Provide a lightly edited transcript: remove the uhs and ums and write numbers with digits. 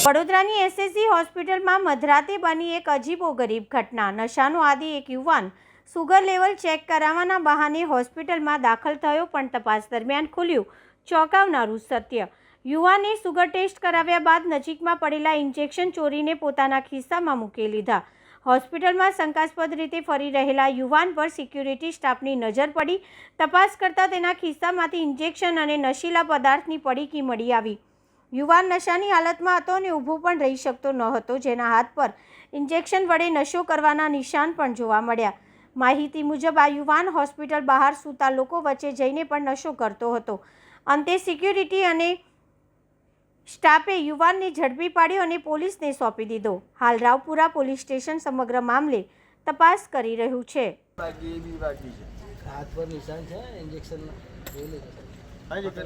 વડોદરાની એસએસજી હોસ્પિટલમાં મધરાતે બની એક અજીબોગરીબ ઘટના। નશાનો આદી એક યુવાન સુગર લેવલ ચેક કરાવવાના બહાને હોસ્પિટલમાં દાખલ થયો, પણ તપાસ દરમિયાન ખુલ્યું ચોંકાવનારું સત્ય। યુવાને સુગર ટેસ્ટ કરાવ્યા બાદ નજીકમાં પડેલા ઇન્જેક્શન ચોરીને પોતાના ખિસ્સામાં મૂકી લીધા। હોસ્પિટલમાં શંકાસ્પદ રીતે ફરી રહેલા યુવાન પર સિક્યુરિટી સ્ટાફની નજર પડી। તપાસ કરતાં તેના ખિસ્સામાંથી ઇન્જેક્શન અને નશીલા પદાર્થની પડીકી મળી આવી। યુવાન નશાની હાલતમાં હતો અને ઊભો પણ રહી શકતો ન હતો, જેના હાથ પર ઇન્જેક્શન વડે નશો કરવાના નિશાન પણ જોવા મળ્યા। માહિતી મુજબ આ યુવાન હોસ્પિટલ બહાર સૂતા લોકો વચ્ચે જઈને પણ નશો કરતો હતો। અંતે સિક્યુરિટી અને સ્ટાફે યુવાનને ઝડપી પાડ્યો અને પોલીસને સોંપી દીધો। હાલ રાવપુરા પોલીસ સ્ટેશન સમગ્ર મામલે તપાસ કરી રહ્યું છે। હાથ પર નિશાન છે ઇન્જેક્શન